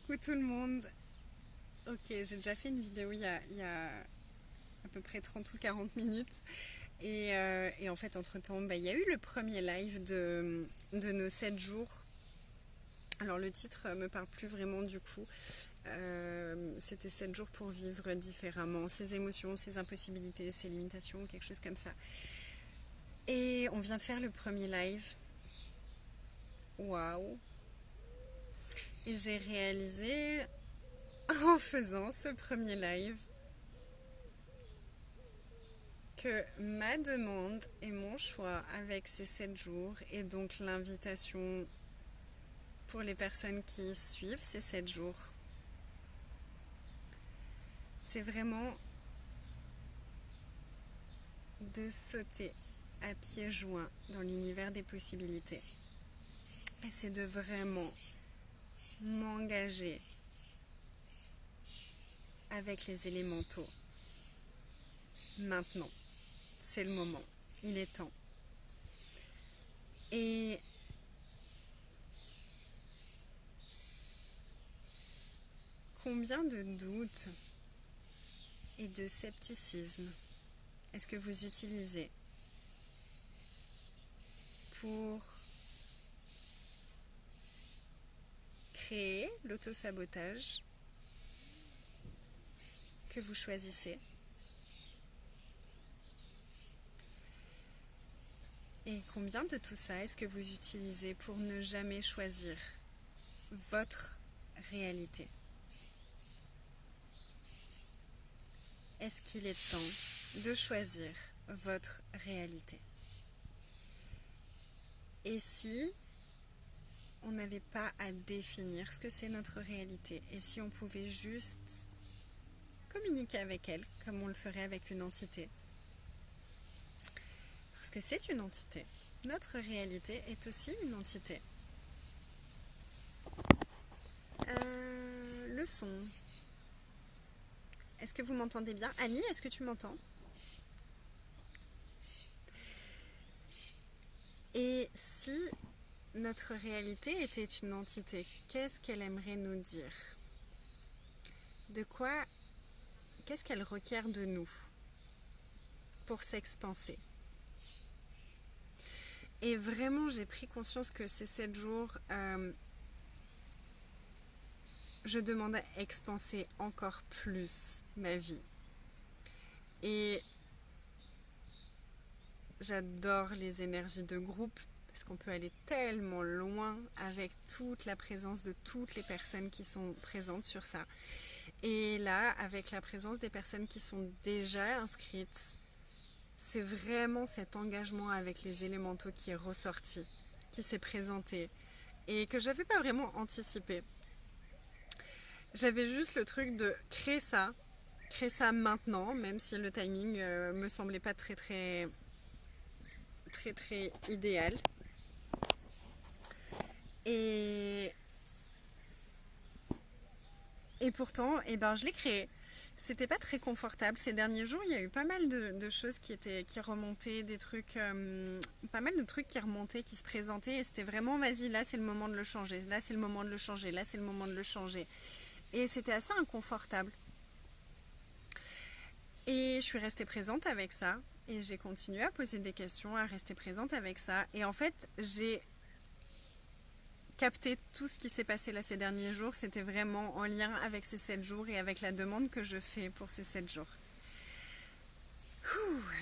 Coucou tout le monde. Ok, j'ai déjà fait une vidéo il y a à peu près 30 ou 40 minutes. Et en fait, entre-temps, il y a eu le premier live de nos 7 jours. Alors le titre me parle plus vraiment du coup. C'était 7 jours pour vivre différemment ses émotions, ses impossibilités, ses limitations, quelque chose comme ça. Et on vient de faire le premier live. Waouh! Et j'ai réalisé en faisant ce premier live que ma demande et mon choix avec ces 7 jours et donc l'invitation pour les personnes qui suivent ces 7 jours, c'est vraiment de sauter à pieds joints dans l'univers des possibilités. Et c'est de vraiment m'engager avec les élémentaux. Maintenant, c'est le moment, il est temps. Et combien de doutes et de scepticisme est-ce que vous utilisez pour créer l'auto-sabotage que vous choisissez? Et combien de tout ça est-ce que vous utilisez pour ne jamais choisir votre réalité? Est-ce qu'il est temps de choisir votre réalité? Et si on n'avait pas à définir ce que c'est notre réalité, et si on pouvait juste communiquer avec elle comme on le ferait avec une entité? Parce que c'est une entité. Notre réalité est aussi une entité. Le son. Est-ce que vous m'entendez bien? Annie, est-ce que tu m'entends? Et si notre réalité était une entité, qu'est-ce qu'elle aimerait nous dire? De quoi, qu'est-ce qu'elle requiert de nous pour s'expanser? Et vraiment, j'ai pris conscience que ces 7 jours, je demande à expanser encore plus ma vie. Et j'adore les énergies de groupe parce qu'on peut aller tellement loin avec toute la présence de toutes les personnes qui sont présentes sur ça. Et là, avec la présence des personnes qui sont déjà inscrites, c'est vraiment cet engagement avec les élémentaux qui est ressorti, qui s'est présenté et que j'avais pas vraiment anticipé. J'avais juste le truc de créer ça maintenant, même si le timing me semblait pas très idéal. Et pourtant, je l'ai créé. C'était pas très confortable ces derniers jours. Il y a eu pas mal de choses qui remontaient, des trucs, pas mal de trucs qui remontaient, qui se présentaient. Et c'était vraiment, vas-y, là c'est le moment de le changer. Là c'est le moment de le changer. Là c'est le moment de le changer. Et c'était assez inconfortable. Et je suis restée présente avec ça. Et j'ai continué à poser des questions, à rester présente avec ça. Et en fait, j'ai capté tout ce qui s'est passé là ces derniers jours. C'était vraiment en lien avec ces 7 jours et avec la demande que je fais pour ces 7 jours.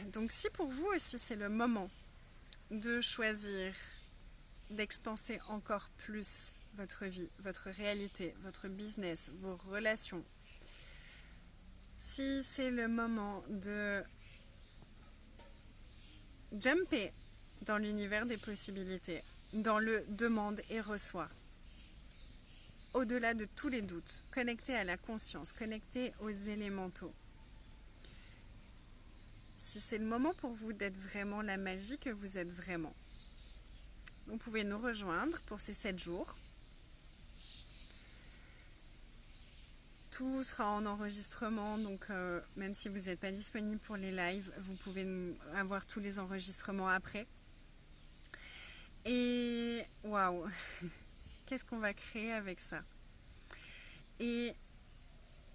Donc si pour vous aussi c'est le moment de choisir d'expanser encore plus votre vie, votre réalité, votre business, vos relations, si c'est le moment de jumper dans l'univers des possibilités, dans le demande et reçoit, au-delà de tous les doutes, connecté à la conscience, connecté aux élémentaux, si c'est le moment pour vous d'être vraiment la magie que vous êtes vraiment, vous pouvez nous rejoindre pour ces 7 jours. Tout sera en enregistrement, donc même si vous n'êtes pas disponible pour les lives, vous pouvez avoir tous les enregistrements après. Et waouh, qu'est-ce qu'on va créer avec ça? Et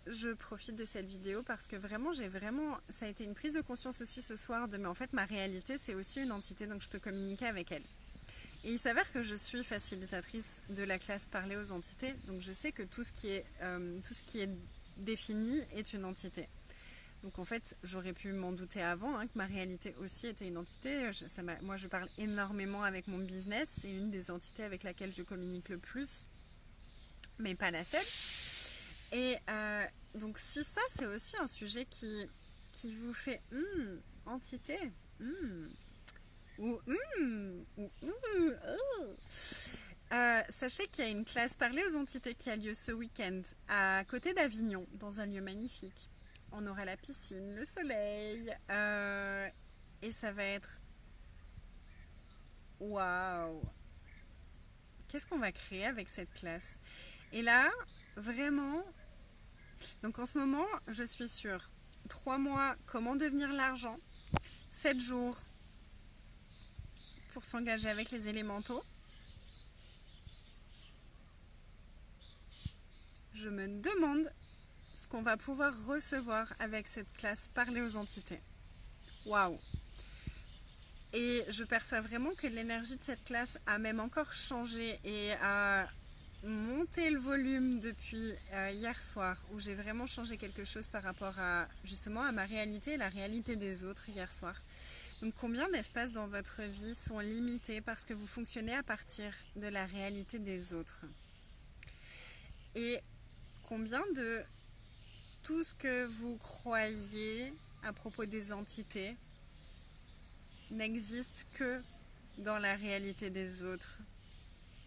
je profite de cette vidéo parce que ça a été une prise de conscience aussi ce soir mais en fait ma réalité c'est aussi une entité donc je peux communiquer avec elle. Et il s'avère que je suis facilitatrice de la classe Parler aux entités, donc je sais que tout ce qui est défini est une entité. Donc en fait, j'aurais pu m'en douter avant que ma réalité aussi était une entité. Moi, je parle énormément avec mon business, c'est une des entités avec laquelle je communique le plus, mais pas la seule. Et donc si ça, c'est aussi un sujet qui vous fait entité, ou sachez qu'il y a une classe Parler aux entités qui a lieu ce week-end à côté d'Avignon, dans un lieu magnifique. On aura la piscine, le soleil, et ça va être waouh! Qu'est-ce qu'on va créer avec cette classe? Et là, vraiment, donc en ce moment, je suis sur 3 mois, comment devenir l'argent, 7 jours pour s'engager avec les élémentaux. Je me demande ce qu'on va pouvoir recevoir avec cette classe Parler aux entités. Waouh! Et je perçois vraiment que l'énergie de cette classe a même encore changé et a monté le volume depuis hier soir, où j'ai vraiment changé quelque chose par rapport à justement à ma réalité et la réalité des autres hier soir. Donc combien d'espaces dans votre vie sont limités parce que vous fonctionnez à partir de la réalité des autres? Et combien de tout ce que vous croyez à propos des entités n'existe que dans la réalité des autres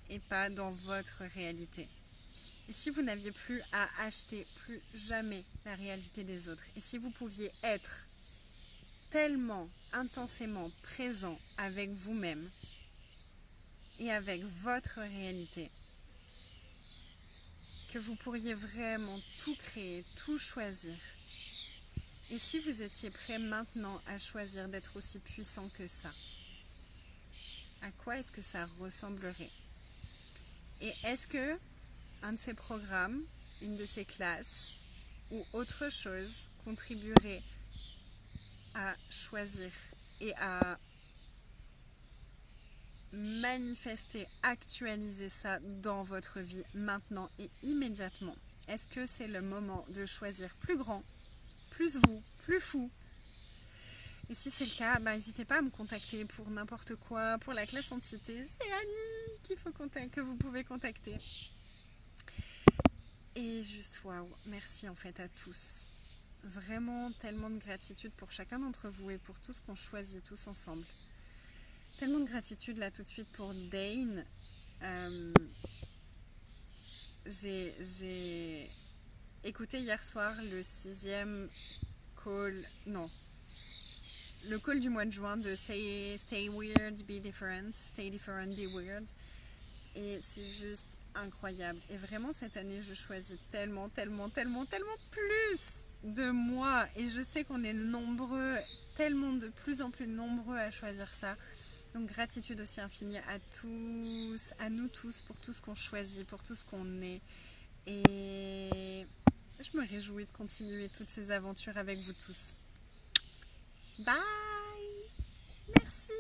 et pas dans votre réalité. Et si vous n'aviez plus à acheter plus jamais la réalité des autres, et si vous pouviez être tellement intensément présent avec vous-même et avec votre réalité, que vous pourriez vraiment tout créer, tout choisir. Et si vous étiez prêt maintenant à choisir d'être aussi puissant que ça, à quoi est-ce que ça ressemblerait? Et est-ce que un de ces programmes, une de ces classes ou autre chose contribuerait à choisir et à manifester, actualiser ça dans votre vie maintenant et immédiatement? Est-ce que c'est le moment de choisir plus grand, plus vous, plus fou? Et si c'est le cas, n'hésitez pas à me contacter pour n'importe quoi, pour la classe entité. C'est Annie que vous pouvez contacter. Et juste waouh, merci en fait à tous. Vraiment tellement de gratitude pour chacun d'entre vous et pour tout ce qu'on choisit tous ensemble. Tellement de gratitude là tout de suite pour Dane. J'ai écouté hier soir le 6e call, non, le call du mois de juin de Stay Weird, Be Different, Stay Different, Be Weird. Et c'est juste incroyable. Et vraiment cette année je choisis tellement plus de moi. Et je sais qu'on est nombreux, tellement de plus en plus nombreux à choisir ça. Donc gratitude aussi infinie à tous, à nous tous pour tout ce qu'on choisit, pour tout ce qu'on est. Et je me réjouis de continuer toutes ces aventures avec vous tous. Bye! Merci!